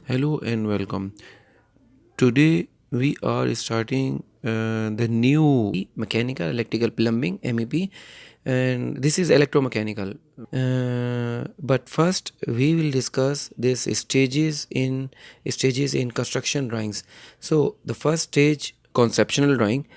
Hello and welcome. Today we are starting the new mechanical, electrical, plumbing (MEP), and this is electromechanical. But first, we will discuss this stages in construction drawings. So the first stage, conceptual drawing.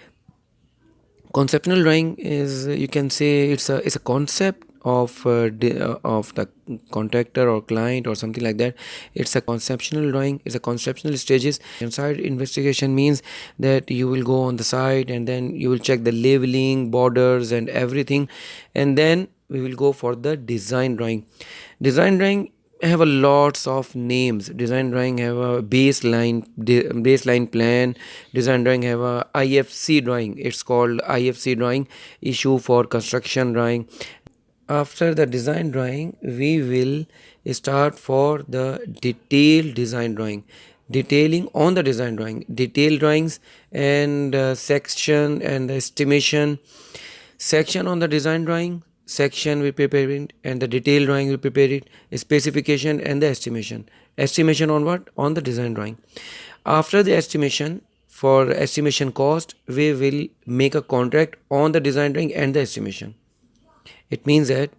Conceptual drawing is, you can say, it's a concept of the contractor or client or something like that. It's a conceptual drawing. It's a conceptual stages. Inside investigation means that you will go on the site and then you will check the labeling, borders and everything, and then we will go for the design drawing. Design drawing have a lots of names. Design drawing have a baseline plan. Design drawing have a IFC drawing. It's called IFC drawing, issue for construction drawing. After the design drawing, we will start for the detailed design drawing. Detailing on the design drawing, detailed drawings and section and the estimation. Section on the design drawing, section we prepare it, and the detailed drawing we prepare it, specification and the estimation. Estimation on what? On the design drawing. After the estimation, for estimation cost, we will make a contract on the design drawing and the estimation. It means that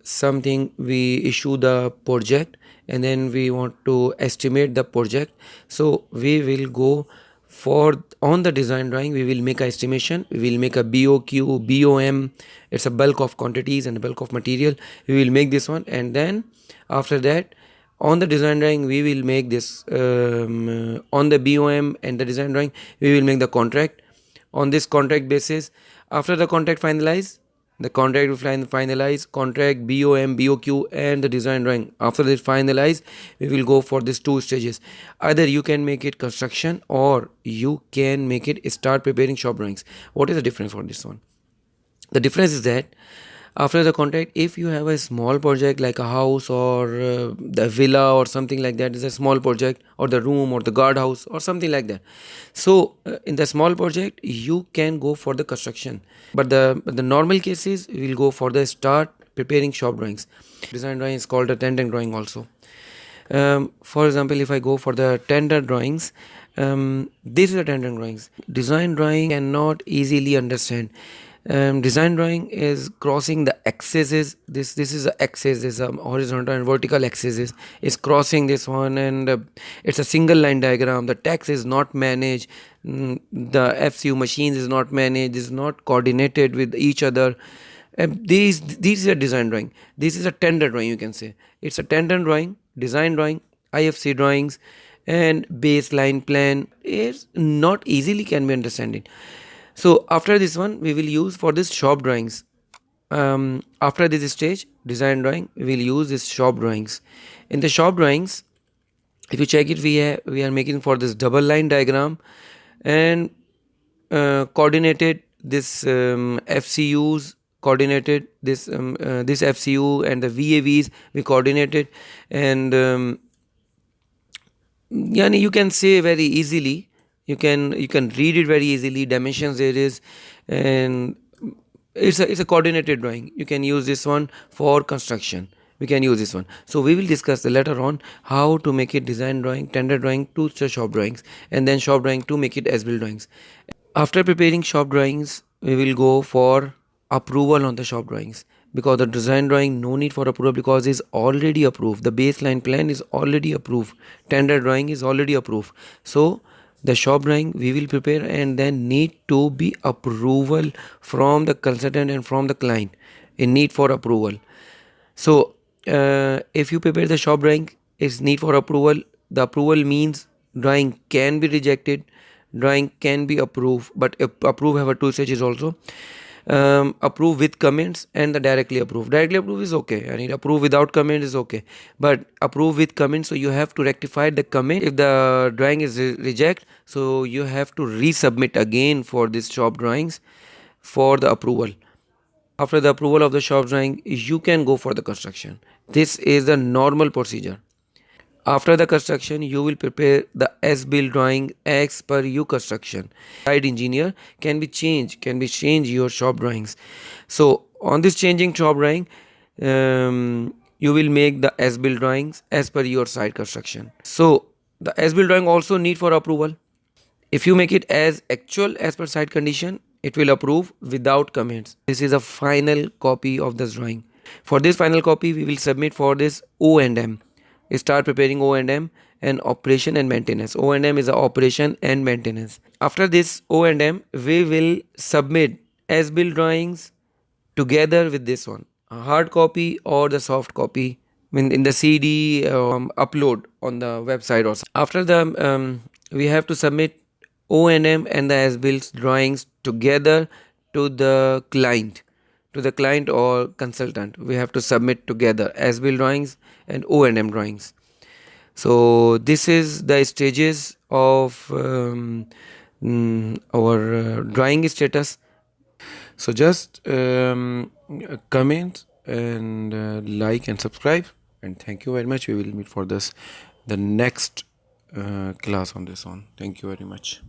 something we issue the project and then we want to estimate the project, so we will go for on the design drawing. We will make a estimation, we will make a BOQ, BOM. It's a bulk of quantities and a bulk of material. We will make this one, and then after that, on the design drawing we will make this on the BOM and the design drawing we will make the contract. On this contract basis, after the contract finalize, the contract will finalize contract, BOM, BOQ and the design drawing. After this finalize, we will go for these two stages. Either you can make it construction or you can make it start preparing shop drawings. What is the difference for this one? The difference is that after the contract, if you have a small project like a house or the villa or something like that, is a small project, or the room or the guardhouse or something like that. So in the small project you can go for the construction, but the normal cases we will go for the start preparing shop drawings. Design drawing is called a tender drawing also. For example, if I go for the tender drawings, this is a tender drawings. Design drawing cannot easily understand. Design drawing is crossing the axes. This is a axis. This is a horizontal and vertical axis is crossing this one, and it's a single line diagram. The text is not managed. The FCU machines is not managed. Is not coordinated with each other. These is a design drawing. This is a tender drawing. You can say it's a tender drawing, design drawing, IFC drawings, and baseline plan is not easily can be understanding. So after this one, we will use for this shop drawings. After this stage, design drawing, we will use this shop drawings. In the shop drawings, if you check it, we are making for this double line diagram and coordinated this FCUs, coordinated this FCU and the VAVs we coordinated, and yani you can say very easily, you can read it very easily, dimensions there is, and it's a coordinated drawing. You can use this one for construction. We can use this one. So we will discuss later on how to make it design drawing, tender drawing to the shop drawings, and then shop drawing to make it as built drawings. After preparing shop drawings, we will go for approval on the shop drawings, because the design drawing no need for approval because is already approved. The baseline plan is already approved. Tender drawing is already approved. So the shop drawing we will prepare and then need to be approval from the consultant and from the client in need for approval. So if you prepare the shop drawing is need for approval, the approval means drawing can be rejected, drawing can be approved, but approve have a two stages also. Approve with comments and the directly approve. Directly approve is okay. I need approve without comment is okay, but approve with comments. So you have to rectify the comment if the drawing is reject. So you have to resubmit again for this shop drawings for the approval. After the approval of the shop drawing, you can go for the construction. This is the normal procedure. After the construction, you will prepare the as-built drawing as per your construction. Site engineer can be change your shop drawings. So on this changing shop drawing, you will make the as-built drawings as per your site construction. So the as-built drawing also need for approval. If you make it as actual as per site condition, it will approve without comments. This is a final copy of this drawing. For this final copy, we will submit for this O&M. Start preparing O&M and operation and maintenance. O&M is a operation and maintenance. After this O&M, we will submit as-built drawings together with this one, a hard copy or the soft copy in the CD upload on the website or something. After the we have to submit O&M and the as-built drawings together to the client, or consultant. We have to submit together as-built drawings and O&M drawings. So this is the stages of our drawing status. So just comment and like and subscribe, and thank you very much. We will meet for this the next class on this one. Thank you very much.